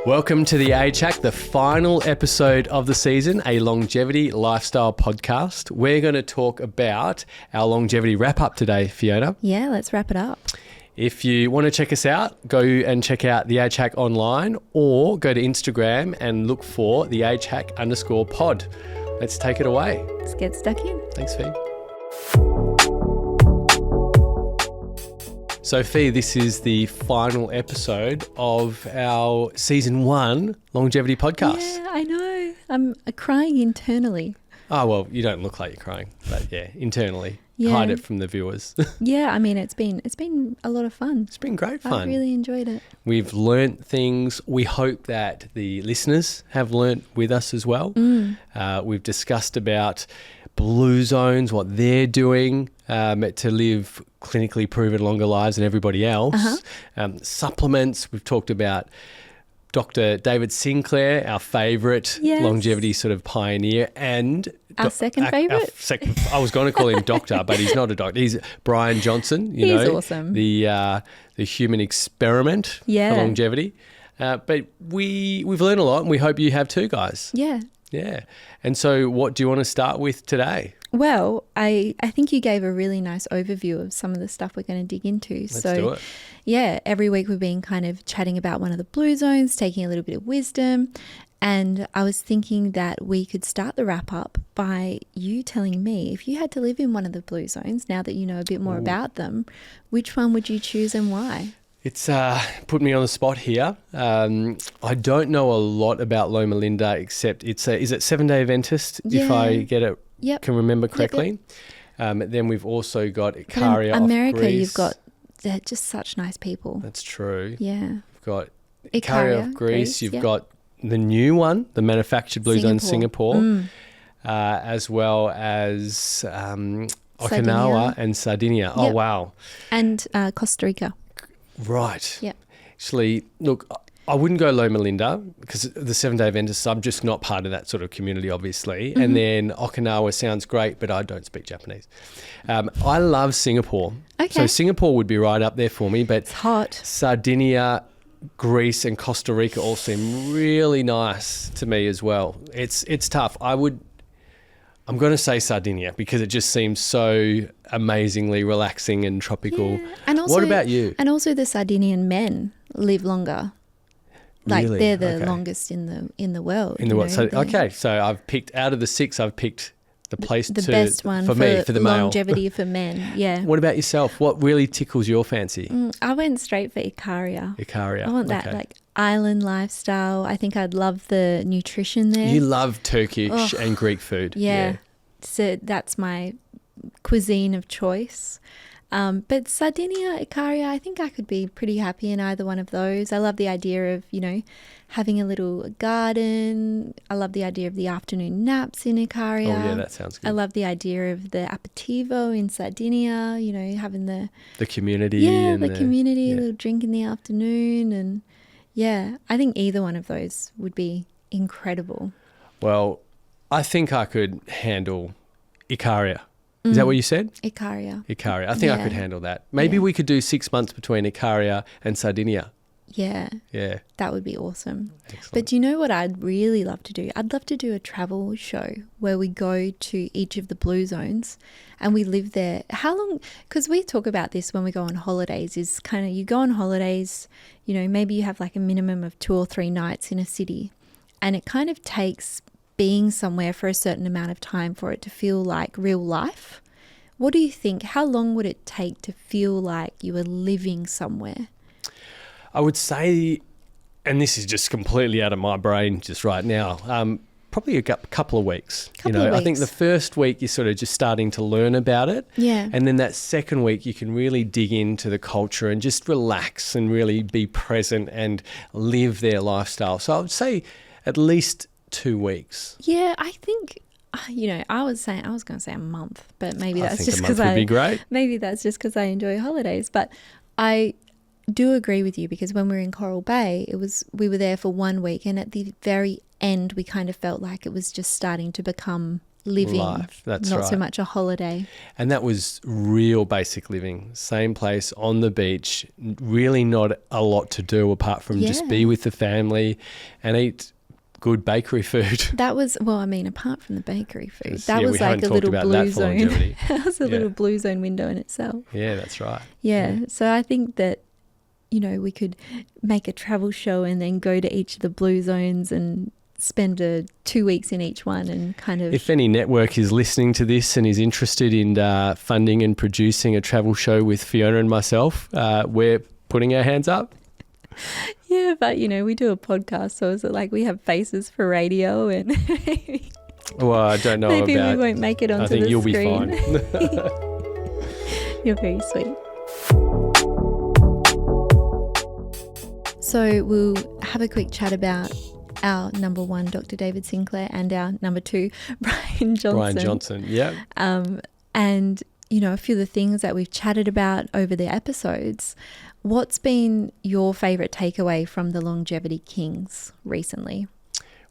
Welcome to the Age Hack, the final episode of the season, a longevity lifestyle podcast. We're going to talk about our longevity wrap-up today, Fiona. Yeah, let's wrap it up. If you want to check us out, go and check out the Age Hack online or go to Instagram and look for the Age Hack _pod. Let's take it away. Let's get stuck in. Thanks, Fee. So, Fee, this is the final episode of our season 1 longevity podcast. Yeah, I know. I'm crying internally. Oh, well, you don't look like you're crying, but yeah, internally. Yeah. Hide it from the viewers. Yeah, I mean, it's been a lot of fun. It's been great fun. I've really enjoyed it. We've learnt things. We hope that the listeners have learnt with us as well. We've discussed about blue zones, what they're doing to live clinically proven longer lives than everybody else. Supplements. We've talked about Dr. David Sinclair, our favourite longevity sort of pioneer, and our second favourite. I was going to call him doctor, but he's not a doctor. He's Brian Johnson. He's awesome. The human experiment for longevity. But we've learned a lot, and we hope you have too, guys. Yeah. Yeah. And so what do you want to start with today? Well, I think you gave a really nice overview of some of the stuff we're going to dig into. Let's do it. Yeah, every week we've been kind of chatting about one of the blue zones, taking a little bit of wisdom. And I was thinking that we could start the wrap up by you telling me, if you had to live in one of the blue zones, now that you know a bit more about them, which one would you choose and why? It's put me on the spot here. I don't know a lot about Loma Linda, except is it 7-day Adventist, if I get it, can remember correctly. Yep. Then we've also got Icaria in America, off Greece. You've got, they're just such nice people. That's true. Yeah. You've got Icaria off Greece. You've got the new one, the manufactured blue zone Singapore, as well as Okinawa and Sardinia. Oh, wow. And Costa Rica. Right. Yeah. Actually, look, I wouldn't go Loma Linda because the 7-day Adventists, I'm just not part of that sort of community, obviously. And then Okinawa sounds great, but I don't speak Japanese. I love Singapore. Okay. So Singapore would be right up there for me, but it's hot. Sardinia, Greece and Costa Rica all seem really nice to me as well. It's tough. I'm going to say Sardinia because it just seems so amazingly relaxing and tropical. Yeah. And also, what about you? And also the Sardinian men live longer. Like really? They're the longest in the world. In the world. So, so I've picked, out of the 6, I've picked the place the best one for me, for the male. Longevity for men, yeah. What about yourself? What really tickles your fancy? I went straight for Icaria. Icaria. I want that like island lifestyle. I think I'd love the nutrition there. You love Turkish and Greek food. Yeah. So that's my cuisine of choice. But Sardinia, Icaria, I think I could be pretty happy in either one of those. I love the idea of, having a little garden. I love the idea of the afternoon naps in Icaria. Oh, yeah, that sounds good. I love the idea of the aperitivo in Sardinia, having the community. Yeah, and the community, a little drink in the afternoon. And I think either one of those would be incredible. Well, I think I could handle Icaria. Is that what you said? Icaria. I think I could handle that. Maybe we could do 6 months between Icaria and Sardinia. Yeah. Yeah. That would be awesome. Excellent. But do you know what I'd really love to do? I'd love to do a travel show where we go to each of the blue zones and we live there. How long? Because we talk about this when we go on holidays, is kind of you go on holidays, maybe you have like a minimum of 2 or 3 nights in a city, and it kind of takes being somewhere for a certain amount of time for it to feel like real life. What do you think? How long would it take to feel like you were living somewhere? I would say, and this is just completely out of my brain just right now, probably a couple of weeks. I think the first week you're sort of just starting to learn about it. Yeah. And then that second week you can really dig into the culture and just relax and really be present and live their lifestyle. So I would say at least 2 weeks. Yeah, I think, I was going to say a month, but maybe that's just because maybe that's just because I enjoy holidays. But I do agree with you because when we were in Coral Bay, we were there for 1 week, and at the very end, we kind of felt like it was just starting to become living, life. That's not right. so much a holiday. And that was real basic living. Same place on the beach, really not a lot to do apart from just be with the family and eat good bakery food. That was, well, I mean, apart from the bakery food, that we was like haven't a talked little about blue that for zone. longevity. That was a little blue zone window in itself. Yeah, that's right. Yeah. So I think that, you know, we could make a travel show and then go to each of the blue zones and spend 2 weeks in each one and kind of... If any network is listening to this and is interested in funding and producing a travel show with Fiona and myself, we're putting our hands up. Yeah, but, you know, we do a podcast, so is it like we have faces for radio and... Well, I don't know maybe about... we won't make it onto I think the you'll screen. be fine. You're very sweet. So we'll have a quick chat about our number one, Dr. David Sinclair, and our number two, Brian Johnson. Brian Johnson, yeah. And, you know, a few of the things that we've chatted about over the episodes. What's been your favourite takeaway from the Longevity Kings recently?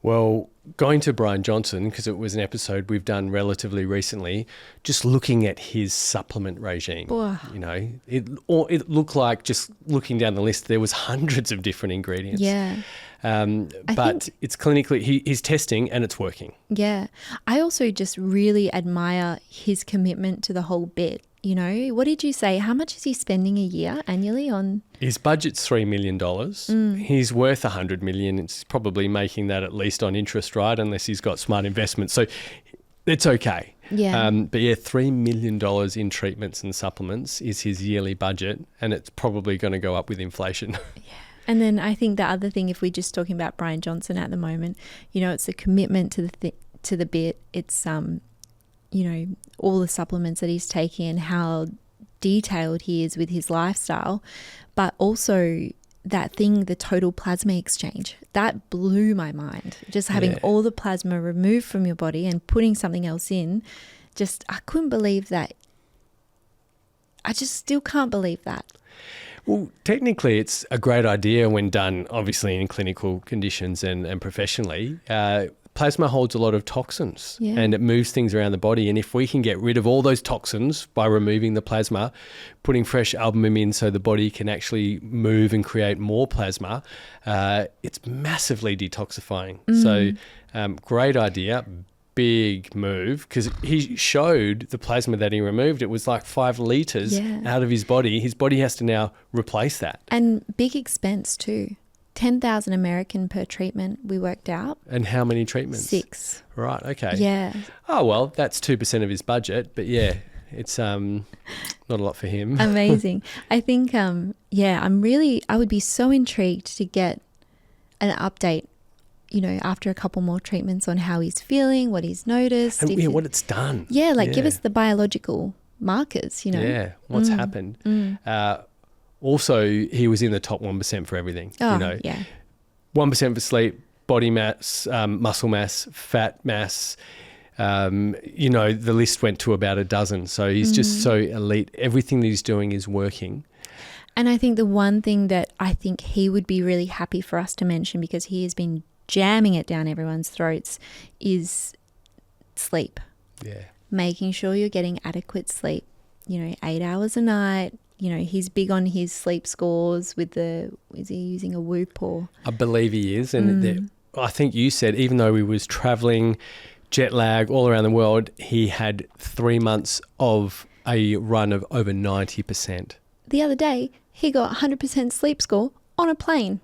Well, going to Brian Johnson, because it was an episode we've done relatively recently, just looking at his supplement regime, you know, it looked like, just looking down the list, there was hundreds of different ingredients. Yeah. But it's clinically, he's testing and it's working. Yeah. I also just really admire his commitment to the whole bit. You know, what did you say? How much is he spending a year annually on? His budget's $3 million. He's worth $100 million. It's probably making that at least on interest, right? Unless he's got smart investments. So it's okay. Yeah. But yeah, $3 million in treatments and supplements is his yearly budget, and it's probably going to go up with inflation. Yeah. And then I think the other thing, if we're just talking about Brian Johnson at the moment, you know, it's a commitment to the bit. It's you know, all the supplements that he's taking and how detailed he is with his lifestyle, but also that thing, the total plasma exchange, that blew my mind. Just having all the plasma removed from your body and putting something else in, just, I couldn't believe that. I just still can't believe that. Well, technically, it's a great idea when done, obviously, in clinical conditions and professionally. Plasma holds a lot of toxins and it moves things around the body. And if we can get rid of all those toxins by removing the plasma, putting fresh albumin in so the body can actually move and create more plasma, it's massively detoxifying. So great idea. Big move, because he showed the plasma that he removed. It was like 5 litres out of his body. His body has to now replace that. And big expense too. 10,000 American per treatment, we worked out. And how many treatments? 6. Right, okay. Yeah. Oh, well, that's 2% of his budget, but yeah, it's not a lot for him. Amazing. I think, I would be so intrigued to get an update, you know, after a couple more treatments on how he's feeling, what he's noticed. And what it's done. Yeah, give us the biological markers, you know. Yeah, what's happened. Also, he was in the top 1% for everything. Oh, you know, 1% for sleep, body mass, muscle mass, fat mass. You know, the list went to about a dozen. So he's just so elite. Everything that he's doing is working. And I think the one thing that I think he would be really happy for us to mention, because he has been jamming it down everyone's throats, is sleep. Yeah. Making sure you're getting adequate sleep, you know, 8 hours a night. You know, he's big on his sleep scores with is he using a Whoop or? I believe he is. And I think you said, even though he was traveling, jet lag all around the world, he had 3 months of a run of over 90%. The other day, he got 100% sleep score on a plane.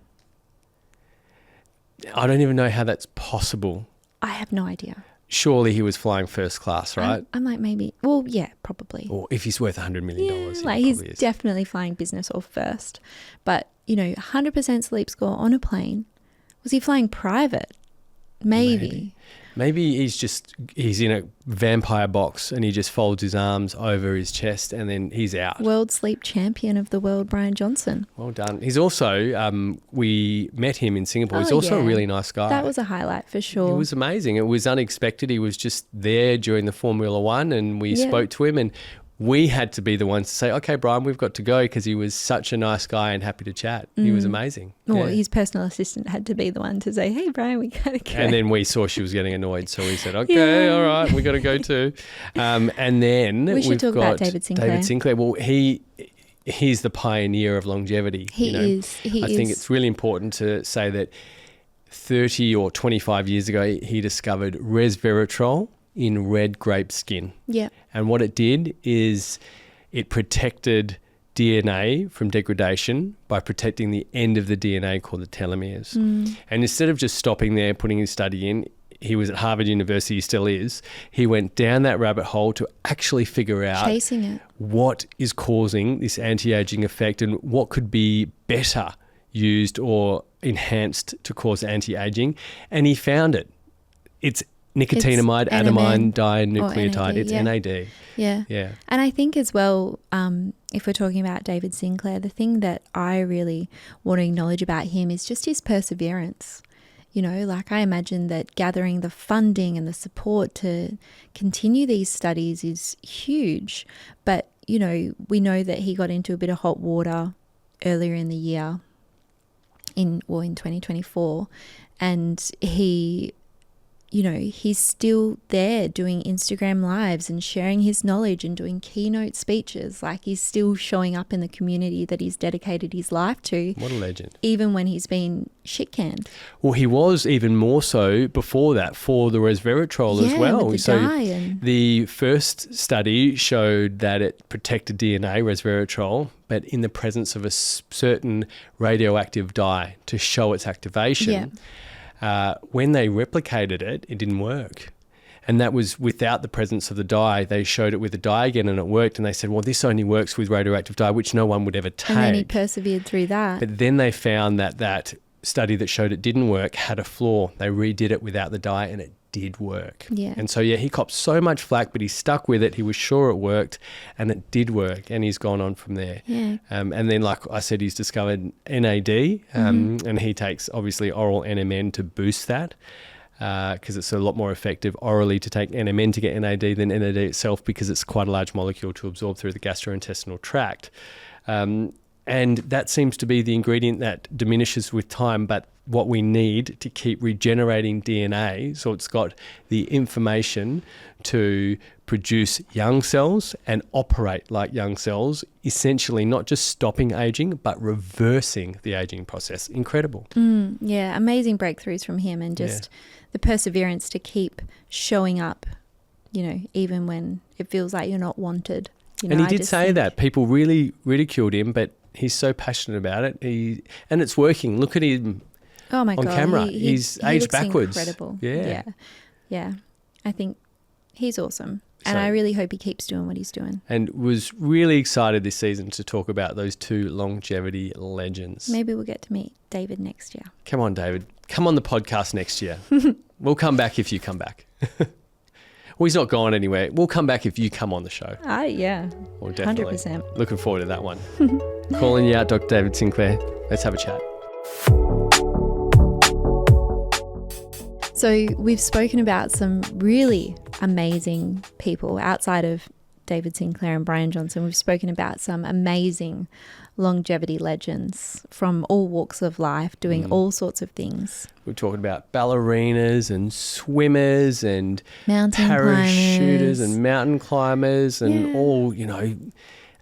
I don't even know how that's possible. I have no idea. Surely he was flying first class, right? I'm like, maybe. Well, yeah, probably. Or if he's worth $100 million. Yeah, he's definitely flying business or first. But, you know, 100% sleep score on a plane. Was he flying private? Maybe. Maybe he's in a vampire box and he just folds his arms over his chest and then he's out. World sleep champion of the world, Brian Johnson. Well done. He's also, we met him in Singapore. He's also a really nice guy. That was a highlight for sure. It was amazing. It was unexpected. He was just there during the Formula One and we spoke to him and we had to be the ones to say, okay, Brian, we've got to go, because he was such a nice guy and happy to chat. He was amazing. Or his personal assistant had to be the one to say, hey, Brian, we got to go. And then we saw she was getting annoyed, so we said, okay, all right, we got to go too. And then we should talk about David Sinclair. David Sinclair. Well, he's the pioneer of longevity. He is. I think it's really important to say that 30 or 25 years ago, he discovered resveratrol in red grape skin. Yeah. And what it did is it protected DNA from degradation by protecting the end of the DNA called the telomeres. And instead of just stopping there, putting his study in, he was at Harvard University, he still is, he went down that rabbit hole to actually figure out chasing it. What is causing this anti-aging effect and what could be better used or enhanced to cause anti-aging. And he found it. It's nicotinamide adenine dinucleotide. It's NAD. Yeah. Yeah. And I think as well, if we're talking about David Sinclair, the thing that I really want to acknowledge about him is just his perseverance. You know, like I imagine that gathering the funding and the support to continue these studies is huge. But, you know, we know that he got into a bit of hot water earlier in the year in 2024, and he, you know, he's still there doing Instagram lives and sharing his knowledge and doing keynote speeches. Like, he's still showing up in the community that he's dedicated his life to. What a legend. Even when he's been shit canned. Well, he was even more so before that for the resveratrol as well. With the dye the first study showed that it protected DNA, resveratrol, but in the presence of a certain radioactive dye to show its activation. Yeah. When they replicated it, it didn't work. And that was without the presence of the dye. They showed it with the dye again and it worked. And they said, well, this only works with radioactive dye, which no one would ever take. And then he persevered through that. But then they found that study that showed it didn't work had a flaw. They redid it without the dye and it did work. Yeah. And so, he copped so much flack, but he stuck with it. He was sure it worked and it did work. And he's gone on from there. Yeah. And then, like I said, he's discovered NAD and he takes, obviously, oral NMN to boost that because it's a lot more effective orally to take NMN to get NAD than NAD itself, because it's quite a large molecule to absorb through the gastrointestinal tract. And that seems to be the ingredient that diminishes with time, but what we need to keep regenerating DNA, so it's got the information to produce young cells and operate like young cells, essentially not just stopping aging, but reversing the aging process. Incredible. Yeah, amazing breakthroughs from him, and just the perseverance to keep showing up, you know, even when it feels like you're not wanted. You know, and he did say that. People really ridiculed him, but he's so passionate about it. And it's working. Look at him. Oh my on God. camera. He's aged backwards. Incredible. Yeah. I think he's awesome. And I really hope he keeps doing what he's doing. And was really excited this season to talk about those two longevity legends. Maybe we'll get to meet David next year. Come on, David. Come on the podcast next year. We'll come back if you come back. Well, he's not gone anywhere. We'll come back if you come on the show. Yeah. Well, definitely. 100%. Looking forward to that one. Calling you out, Dr. David Sinclair. Let's have a chat. So we've spoken about some really amazing people outside of David Sinclair and Brian Johnson. We've spoken about some amazing longevity legends from all walks of life doing all sorts of things. We're talking about ballerinas and swimmers and mountain parachuters climbers. And mountain climbers and all,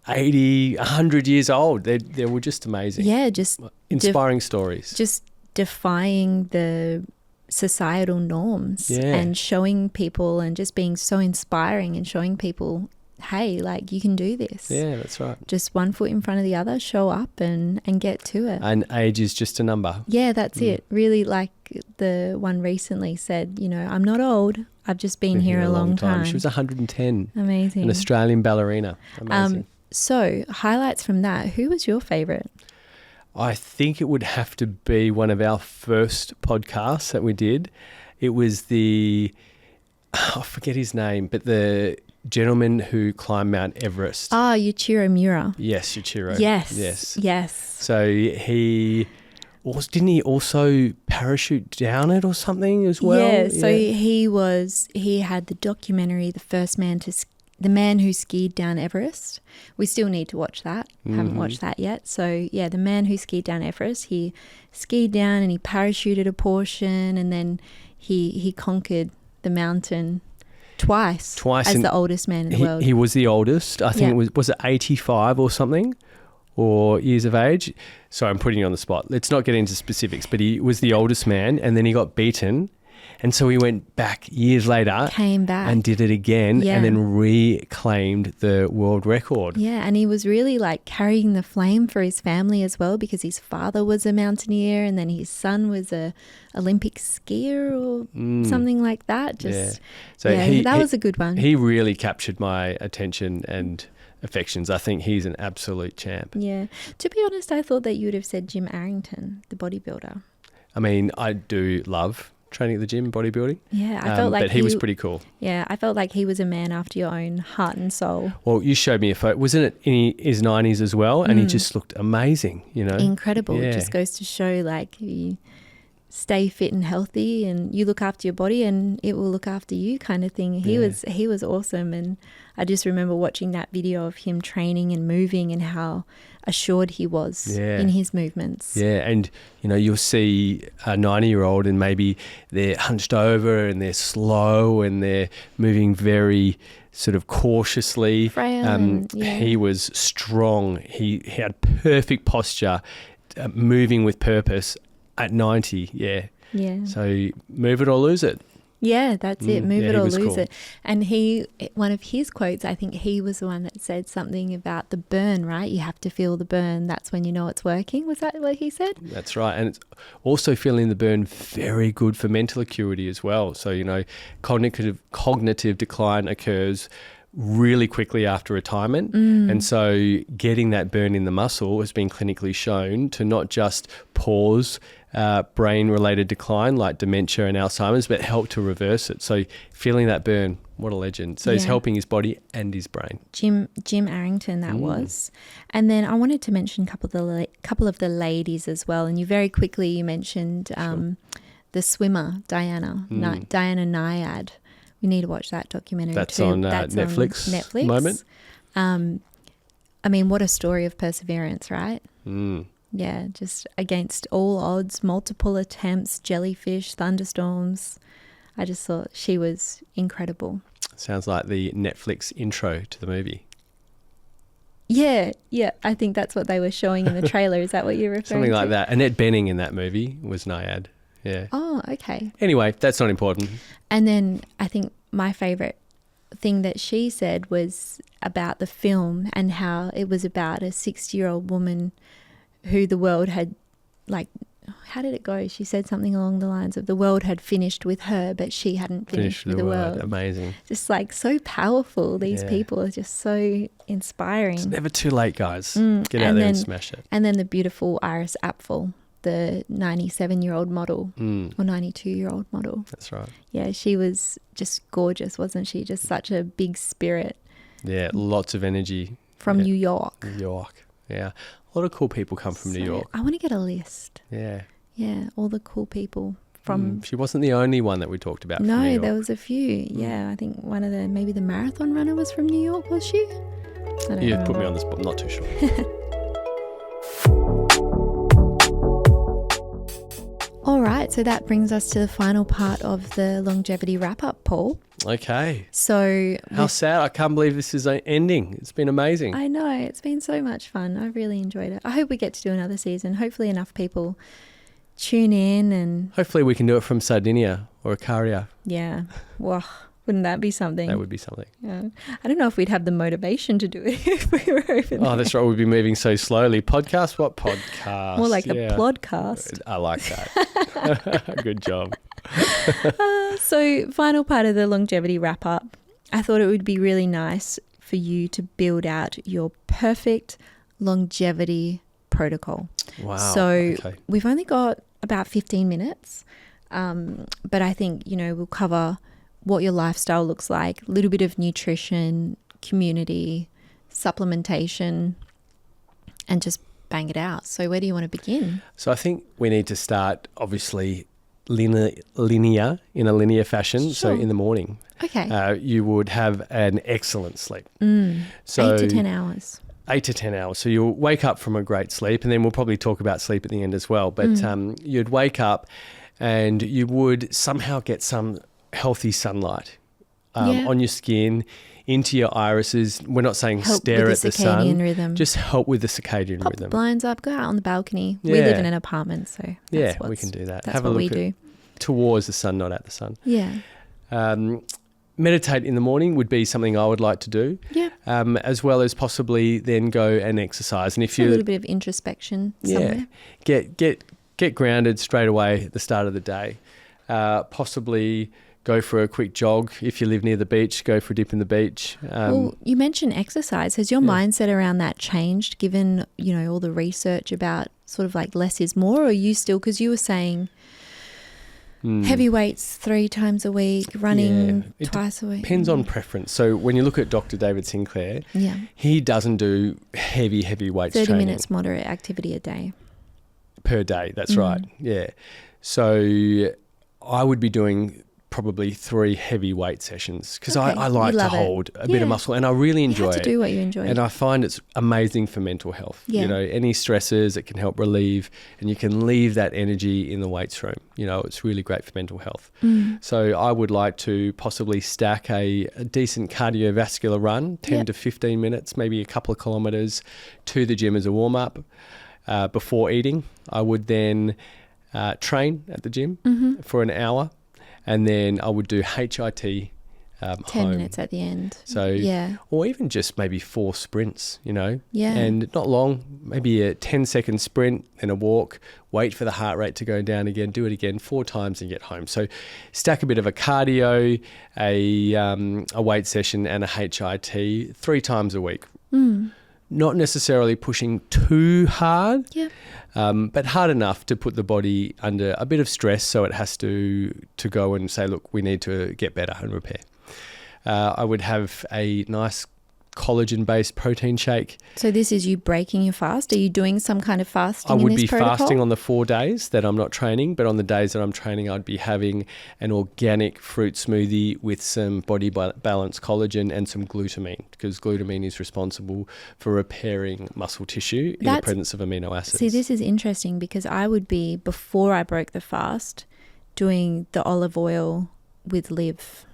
80, 100 years old. They were just amazing. Yeah, just inspiring stories. Just defying the societal norms and showing people, and just being so inspiring and showing people, hey, like, you can do this. Yeah, that's right. Just one foot in front of the other, show up and get to it. And age is just a number. Yeah, that's it. Really, like the one recently said, I'm not old. I've just been here a long time. She was 110. Amazing. An Australian ballerina. Amazing. So, highlights from that. Who was your favourite? I think it would have to be one of our first podcasts that we did. It was I forget his name, but the gentleman who climbed Mount Everest. Yuichiro Miura. Yes, Yuichiro. Yes. So didn't he also parachute down it or something as well? Yeah, so he had the documentary, The First Man The Man Who Skied Down Everest. We still need to watch that. Haven't watched that yet. So, yeah, The Man Who Skied Down Everest. He skied down and he parachuted a portion, and then he conquered the mountain twice as the oldest man in the world. He was the oldest. I think it was it 85 or something, or years of age. Sorry, I'm putting you on the spot. Let's not get into specifics, but he was the oldest man, and then he got beaten. And so he went back years later, came back and did it again, and then reclaimed the world record. Yeah, and he was really like carrying the flame for his family as well, because his father was a mountaineer, and then his son was a Olympic skier or something like that. That was a good one. He really captured my attention and affections. I think he's an absolute champ. Yeah. To be honest, I thought that you would have said Jim Arrington, the bodybuilder. I mean, I do love training at the gym, bodybuilding. Yeah, I felt like but he was pretty cool. Yeah, I felt like he was a man after your own heart and soul. Well, you showed me a photo. Wasn't it in his 90s as well? And he just looked amazing, you know. Incredible. Yeah. It just goes to show, like, you stay fit and healthy and you look after your body and it will look after you, kind of thing. He was awesome, and I just remember watching that video of him training and moving and how assured he was in his movements. Yeah, and you know, you'll see a 90-year-old and maybe they're hunched over and they're slow and they're moving very sort of cautiously. Frail. He was strong. He had perfect posture, moving with purpose at 90. Yeah. So move it or lose it. Yeah, that's it. Move it or lose it. And one of his quotes, I think he was the one that said something about the burn, right? You have to feel the burn. That's when you know it's working. Was that what he said? That's right. And it's also feeling the burn, very good for mental acuity as well. So, you know, cognitive decline occurs really quickly after retirement. And so getting that burn in the muscle has been clinically shown to not just pause brain-related decline like dementia and Alzheimer's, but help to reverse it. So feeling that burn, what a legend. So he's helping his body and his brain. Jim Arrington, that was. And then I wanted to mention a couple of the ladies as well. And you very quickly mentioned the swimmer, Diana Nyad. We need to watch that documentary That's too. on That's Netflix. on Netflix. Moment. I mean, what a story of perseverance, right? Yeah, just against all odds, multiple attempts, jellyfish, thunderstorms. I just thought she was incredible. Sounds like the Netflix intro to the movie. Yeah, I think that's what they were showing in the trailer. Is that what you're referring to? Something like that. Annette Bening in that movie was Nyad. Yeah. Oh, okay. Anyway, that's not important. And then I think my favourite thing that she said was about the film and how it was about a 60-year-old woman who the world had, like, how did it go? She said something along the lines of the world had finished with her, but she hadn't finished with the world. Amazing. Just like so powerful. These people are just so inspiring. It's never too late, guys. Get out there and smash it. And then the beautiful Iris Apfel, the 97-year-old model or 92-year-old model. That's right. Yeah, she was just gorgeous, wasn't she? Just such a big spirit. Yeah, lots of energy. From New York. New York, yeah. A lot of cool people come from New York. I want to get a list. Yeah. Yeah, all the cool people from... She wasn't the only one that we talked about from New No, York. there was a few. Yeah, I think one of maybe the marathon runner was from New York, was she? I don't You remember. put me on the spot, I'm not too sure. All right, so that brings us to the final part of the longevity wrap-up, Paul. Okay. So... How sad. I can't believe this is ending. It's been amazing. I know. It's been so much fun. I really enjoyed it. I hope we get to do another season. Hopefully enough people tune in and... Hopefully we can do it from Sardinia or Icaria. Yeah. Wow. Wouldn't that be something? That would be something. Yeah. I don't know if we'd have the motivation to do it if we were over there. Oh, that's right. We'd be moving so slowly. Podcast? What podcast? More like a plodcast. I like that. Good job. So final part of the longevity wrap up, I thought it would be really nice for you to build out your perfect longevity protocol. Wow. So we've only got about 15 minutes, but I think, we'll cover what your lifestyle looks like, a little bit of nutrition, community, supplementation, and just bang it out. So where do you want to begin? So I think we need to start, obviously, in a linear fashion, Sure. so in the morning, Okay. you would have an excellent sleep. So 8 to 10 hours. 8 to 10 hours. So you'll wake up from a great sleep, and then we'll probably talk about sleep at the end as well. But you'd wake up and you would somehow get some healthy sunlight on your skin, into your irises. We're not saying Help stare with at the the sun. circadian rhythm. Just help with the circadian Pop the rhythm. blinds up, go out on the balcony. We Yeah. live in an apartment, so that's We can do that. That's Have what a we look do. towards the sun, not at the sun. Yeah. Meditate in the morning would be something I would like to do. Yeah. As well as possibly then go and exercise. And if A you little bit of introspection somewhere. get grounded straight away at the start of the day. Possibly go for a quick jog. If you live near the beach, go for a dip in the beach. Well, you mentioned exercise. Has your mindset around that changed given, all the research about sort of like less is more? Or are you still, because you were saying heavy weights 3 times a week, running twice a week? Depends on preference. So when you look at Dr. David Sinclair, he doesn't do heavy weights 30 training. minutes moderate activity a day. Per day, that's right. Yeah. So I would be doing probably 3 heavy weight sessions because I like to hold a bit of muscle, and I really enjoy you have to do what you enjoy. And I find it's amazing for mental health. Any stresses, it can help relieve, and you can leave that energy in the weights room. It's really great for mental health. So I would like to possibly stack a decent cardiovascular run, 10 to 15 minutes, maybe a couple of kilometres to the gym as a warm-up before eating. I would then train at the gym for an hour. And then I would do HIT 10 10 minutes at the end. So, or even just maybe 4 sprints, and not long, maybe a 10-second sprint, then a walk, wait for the heart rate to go down again, do it again 4 times and get home. So stack a bit of a cardio, a weight session and a HIT 3 times a week. Not necessarily pushing too hard, but hard enough to put the body under a bit of stress, so it has to go and say, look, we need to get better and repair. I would have a nice collagen-based protein shake. So this is you breaking your fast? Are you doing some kind of fasting in this I would be protocol? fasting on the 4 days that I'm not training, but on the days that I'm training, I'd be having an organic fruit smoothie with some body balance collagen and some glutamine, because glutamine is responsible for repairing muscle tissue in the presence of amino acids. See, this is interesting because I would be, before I broke the fast, doing the olive oil with LIV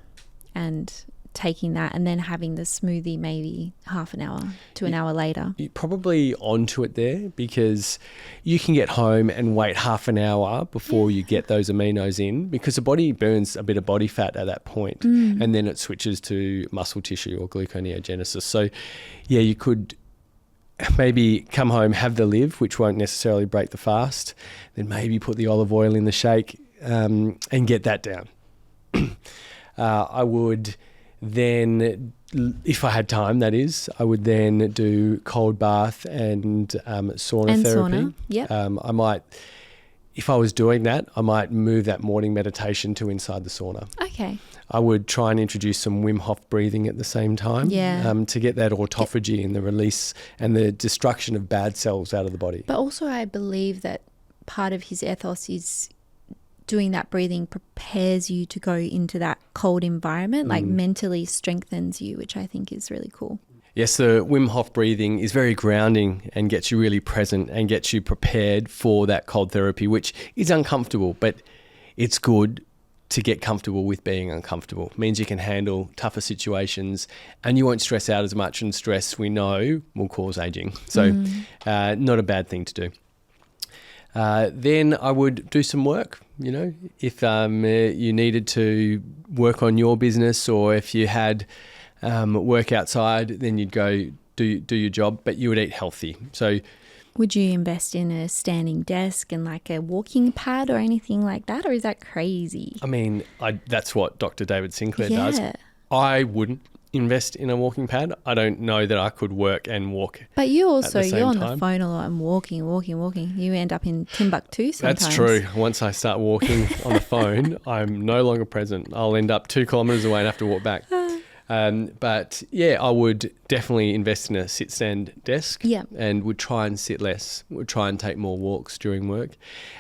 and taking that and then having the smoothie maybe half an hour to an hour later. You're probably onto it there, because you can get home and wait half an hour before you get those aminos in, because the body burns a bit of body fat at that point, and then it switches to muscle tissue or gluconeogenesis. So you could maybe come home, have the LIV, which won't necessarily break the fast, then maybe put the olive oil in the shake and get that down. I would then, if I had time, that is, I would then do cold bath and sauna therapy. I might, if I was doing that, I might move that morning meditation to inside the sauna. Okay. I would try and introduce some Wim Hof breathing at the same time to get that autophagy and the release and the destruction of bad cells out of the body. But also I believe that part of his ethos is doing that breathing prepares you to go into that cold environment, like mentally strengthens you, which I think is really cool. Yes, the Wim Hof breathing is very grounding and gets you really present and gets you prepared for that cold therapy, which is uncomfortable, but it's good to get comfortable with being uncomfortable. It means you can handle tougher situations and you won't stress out as much, and stress, we know, will cause aging. So not a bad thing to do. Then I would do some work, if you needed to work on your business, or if you had work outside, then you'd go do your job, but you would eat healthy. So would you invest in a standing desk and like a walking pad or anything like that, or is that crazy? I mean, that's what Dr. David Sinclair does. I wouldn't invest in a walking pad. I don't know that I could work and walk. But you're on the phone a lot and walking. You end up in Timbuktu sometimes. That's true. Once I start walking on the phone, I'm no longer present. I'll end up 2 kilometres away and have to walk back. But yeah, I would definitely invest in a sit-stand desk. Yeah. And would try and sit less. Would try and take more walks during work.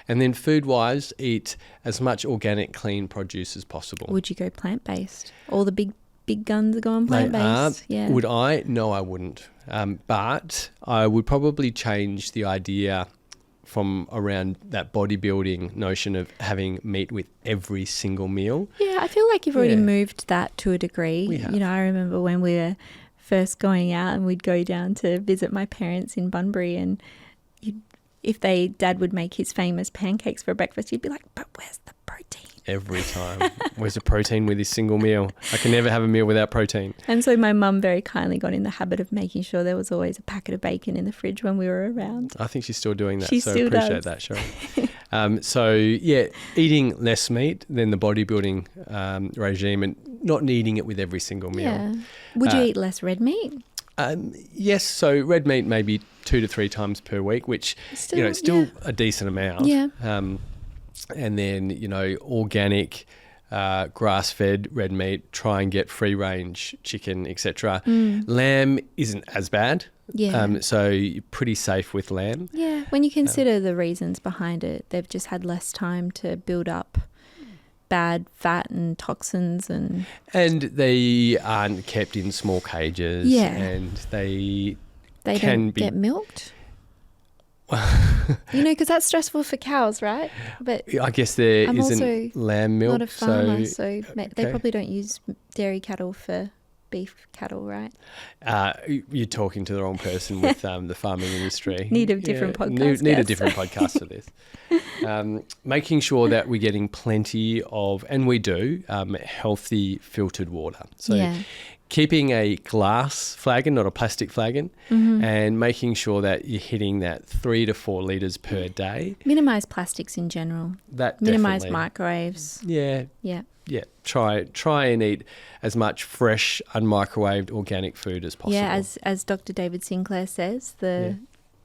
And then food-wise, eat as much organic, clean produce as possible. Would you go plant-based? All the big guns are going plant-based. Yeah. Would I? No, I wouldn't. But I would probably change the idea from around that bodybuilding notion of having meat with every single meal. Yeah, I feel like you've already moved that to a degree. We have. You know, I remember when we were first going out and we'd go down to visit my parents in Bunbury, and if Dad would make his famous pancakes for breakfast, you'd be like, but where's the protein? Every time. Where's the protein with this single meal? I can never have a meal without protein. And so my mum very kindly got in the habit of making sure there was always a packet of bacon in the fridge when we were around. I think she's still doing that, She so still appreciate does. that, Cheryl. So, yeah, eating less meat than the bodybuilding regime and not needing it with every single meal. Yeah. Would you eat less red meat? Yes, so red meat maybe 2 to 3 times per week, which, still a decent amount. Yeah. And then, organic, grass-fed red meat, try and get free-range chicken, etc. Lamb isn't as bad. Yeah. So you're pretty safe with lamb. Yeah. When you consider the reasons behind it, they've just had less time to build up bad fat and toxins and they aren't kept in small cages. Yeah. And they don't get milked. Because that's stressful for cows, right? But I guess there I'm isn't also lamb milk. not a farmer, so they okay. probably don't use dairy cattle for beef cattle, right? You're talking to the wrong person with the farming industry. Need a different podcast. Need a different podcast for this. Making sure that we're getting plenty of, and we do, healthy filtered water. So keeping a glass flagon, not a plastic flagon, and making sure that you're hitting that 3 to 4 litres per day. Minimise plastics in general. Minimise microwaves. Yeah. Try and eat as much fresh, unmicrowaved, organic food as possible. Yeah, as Dr. David Sinclair says, the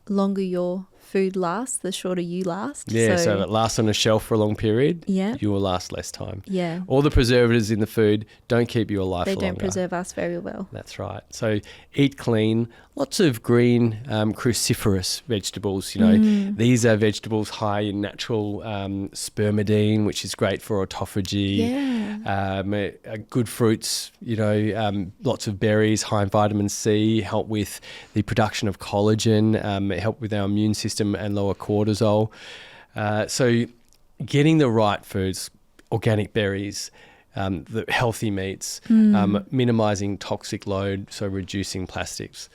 longer your food lasts, the shorter you last. Yeah, so if it lasts on a shelf for a long period, you will last less time. Yeah. All the preservatives in the food don't keep you alive for longer. They don't preserve us very well. That's right. So eat clean. Lots of green cruciferous vegetables. These are vegetables high in natural spermidine, which is great for autophagy. Yeah. Good fruits, lots of berries, high in vitamin C, help with the production of collagen, help with our immune system and lower cortisol. So getting the right foods, organic berries, the healthy meats, minimising toxic load, so reducing plastics.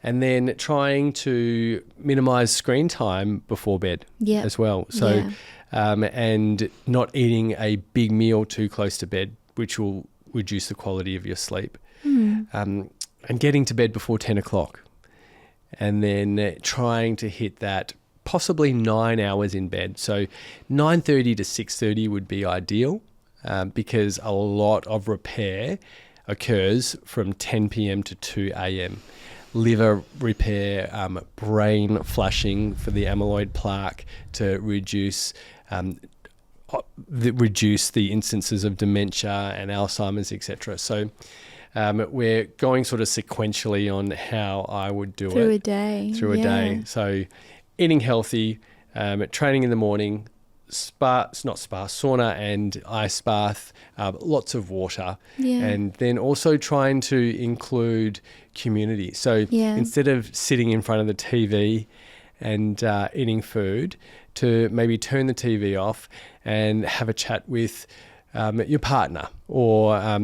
And then trying to minimise screen time before bed as well. So, and not eating a big meal too close to bed, which will reduce the quality of your sleep. And getting to bed before 10 o'clock. And then trying to hit that possibly 9 hours in bed. So 9:30 to 6:30 would be ideal because a lot of repair occurs from 10 p.m. to 2 a.m. Liver repair, brain flushing for the amyloid plaque to reduce the instances of dementia and Alzheimer's, etc. So we're going sort of sequentially on how I would do Through it. Through a day. So eating healthy, training in the morning, sauna and ice bath, lots of water. And then also trying to include community. So instead of sitting in front of the TV and eating food, to maybe turn the TV off and have a chat with your partner, or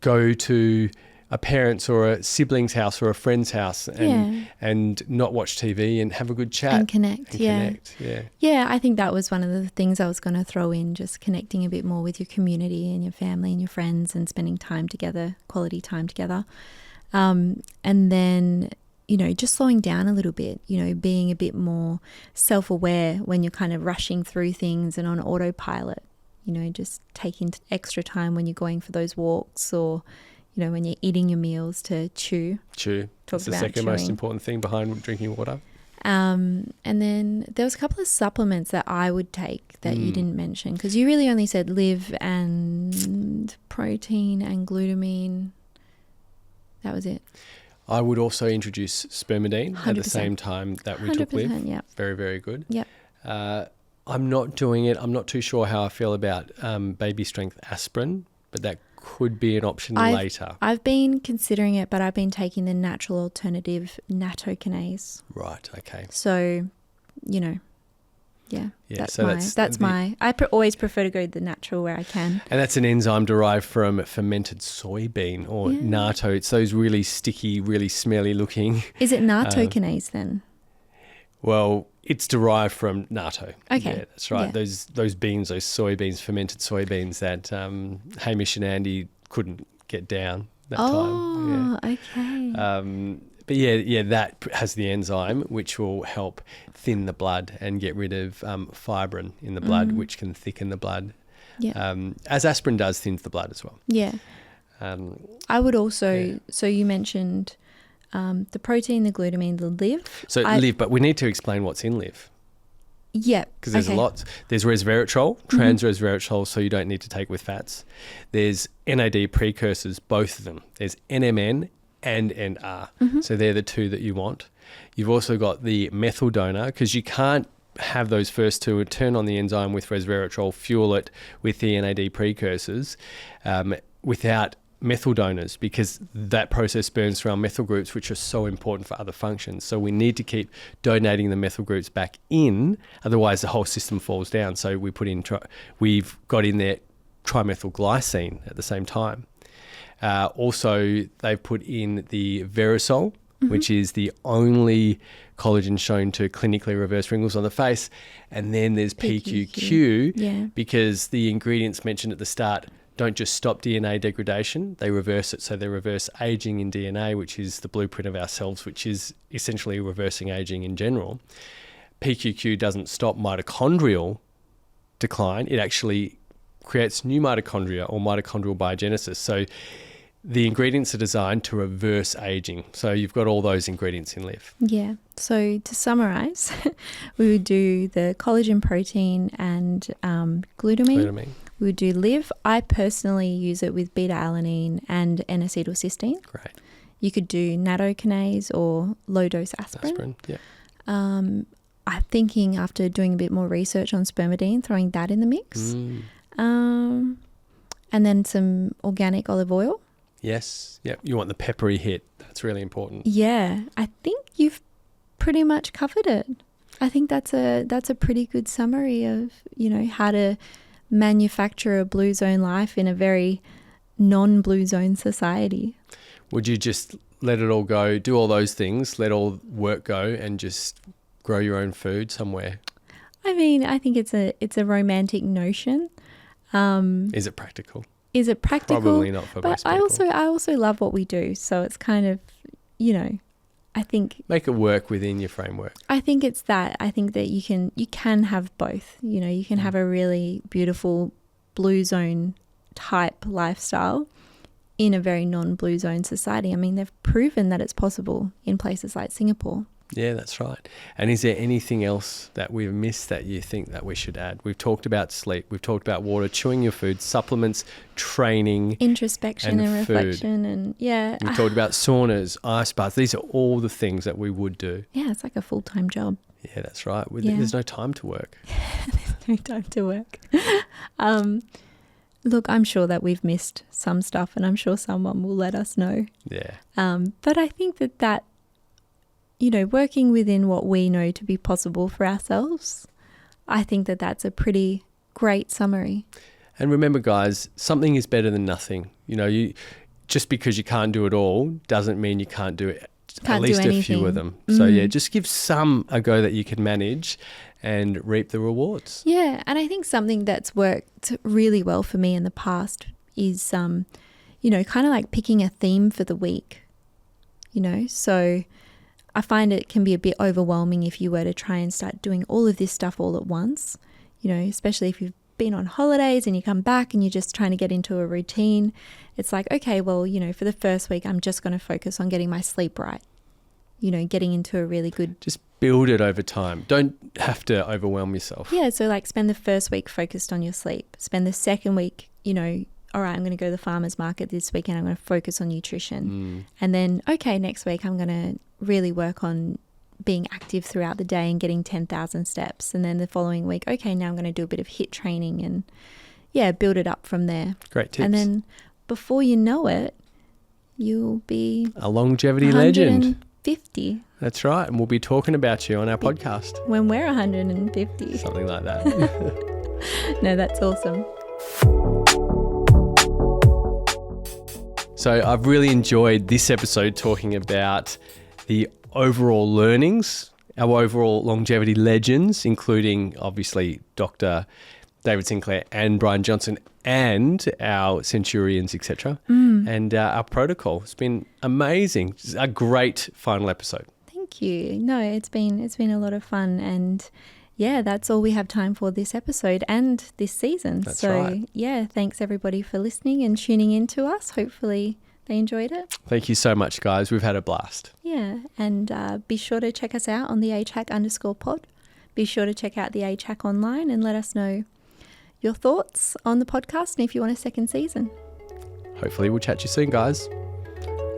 go to a parent's or a sibling's house or a friend's house and not watch TV and have a good chat. And connect. Yeah, I think that was one of the things I was going to throw in, just connecting a bit more with your community and your family and your friends and spending time together, quality time together. And then, just slowing down a little bit, being a bit more self-aware when you're kind of rushing through things and on autopilot, just taking extra time when you're going for those walks, or when you're eating your meals to chew. That's the second most important thing behind drinking water. And then there was a couple of supplements that I would take that you didn't mention, because you really only said live and protein and glutamine. That was it. I would also introduce spermidine at the 100%. same time that we took 100%, LIV. yep. Very, very good. Yep. I'm not doing it. I'm not too sure how I feel about baby strength aspirin, but that could be an option later. I've been considering it, but I've been taking the natural alternative nattokinase. Right. Okay. So, you know, yeah, so I always prefer to go the natural where I can. And that's an enzyme derived from fermented soybean or natto. It's those really sticky, really smelly looking. Is it nattokinase then? Well, it's derived from natto. Okay. Yeah, that's right. Yeah. Those beans, those soybeans, fermented soybeans that Hamish and Andy couldn't get down that time. Oh, okay. But yeah, that has the enzyme which will help thin the blood and get rid of fibrin in the blood, which can thicken the blood. Yeah. As aspirin does, thins the blood as well. Yeah. I would also, so you mentioned the protein, the glutamine, the LIV. So LIV, but we need to explain what's in LIV. Yeah. Because there's lots. There's resveratrol, trans resveratrol, so you don't need to take with fats. There's NAD precursors, both of them. There's NMN and NR. So they're the two that you want. You've also got the methyl donor, because you can't have those first two and turn on the enzyme with resveratrol, fuel it with the NAD precursors without methyl donors, because that process burns through our methyl groups, which are so important for other functions. So we need to keep donating the methyl groups back in, otherwise the whole system falls down. So we put in, we've got in there trimethylglycine at the same time. Also, they've put in the Verisol, which is the only collagen shown to clinically reverse wrinkles on the face. And then there's PQQ, because the ingredients mentioned at the start don't just stop DNA degradation, they reverse it. So they reverse aging in DNA, which is the blueprint of our cells, which is essentially reversing aging in general. PQQ doesn't stop mitochondrial decline. It actually creates new mitochondria or mitochondrial biogenesis. So the ingredients are designed to reverse aging. So you've got all those ingredients in LIV. Yeah. So to summarize, we would do the collagen, protein and glutamine. We would do LIV. I personally use it with beta-alanine and N-acetylcysteine. Great. You could do nattokinase or low-dose aspirin. Yeah. I'm thinking, after doing a bit more research on spermidine, throwing that in the mix. And then some organic olive oil. Yes. Yep. You want the peppery hit. That's really important. Yeah. I think you've pretty much covered it. I think that's a pretty good summary of, you know, how to manufacture a blue zone life in a very non-blue zone society. Would you just let it all go, do all those things, let all work go and just grow your own food somewhere? I mean, I think it's a romantic notion. Is it practical? Is it practical? Probably not for most people. But I also love what we do. So it's kind of, you know, I think make it work within your framework. I think it's that. I think that you can have both. You know, you can have a really beautiful blue zone type lifestyle in a very non-blue zone society. I mean, they've proven that it's possible in places like Singapore. Yeah, that's right. And is there anything else that we've missed that you think that we should add? We've talked about sleep. We've talked about water, chewing your food, supplements, training, introspection and reflection, and We've talked about saunas, ice baths. These are all the things that we would do. Yeah, it's like a full-time job. Yeah, that's right. There's no time to work. There's no time to work. Look, I'm sure that we've missed some stuff, and I'm sure someone will let us know. Yeah. But I think that you know, working within what we know to be possible for ourselves, I think that that's a pretty great summary. And remember, guys, something is better than nothing. You know, just because you can't do it all doesn't mean you can't do it. At least a few of them. So yeah, just give some a go that you can manage and reap the rewards. Yeah, and I think something that's worked really well for me in the past is, you know, kind of like picking a theme for the week. You know, so I find it can be a bit overwhelming if you were to try and start doing all of this stuff all at once, you know, especially if you've been on holidays and you come back and you're just trying to get into a routine. It's like, okay, well, you know, for the first week, I'm just going to focus on getting my sleep right, you know, getting into a really good... Just build it over time. Don't have to overwhelm yourself. Yeah, so like spend the first week focused on your sleep. Spend the second week, you know, all right, I'm going to go to the farmer's market this weekend. I'm going to focus on nutrition. And then, okay, next week I'm going to really work on being active throughout the day and getting 10,000 steps. And then the following week, okay, now I'm going to do a bit of HIIT training and build it up from there. Great tips. And then before you know it, you'll be a longevity legend. 150. That's right. And we'll be talking about you on our podcast. When we're 150. Something like that. No, that's awesome. So I've really enjoyed this episode talking about the overall learnings, our overall longevity legends, including obviously Dr. David Sinclair and Brian Johnson and our centurions, etc. And our protocol. It's been amazing. It's a great final episode. Thank you. No, it's been a lot of fun, and that's all we have time for this episode and this season. That's right. Thanks everybody for listening and tuning in to us. Hopefully they enjoyed it. Thank you so much, guys. We've had a blast. Yeah, and be sure to check us out on the _pod. Be sure to check out the HAC online and let us know your thoughts on the podcast and if you want a second season. Hopefully we'll chat to you soon, guys.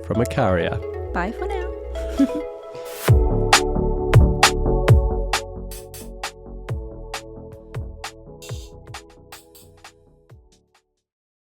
From Icaria. Bye for now.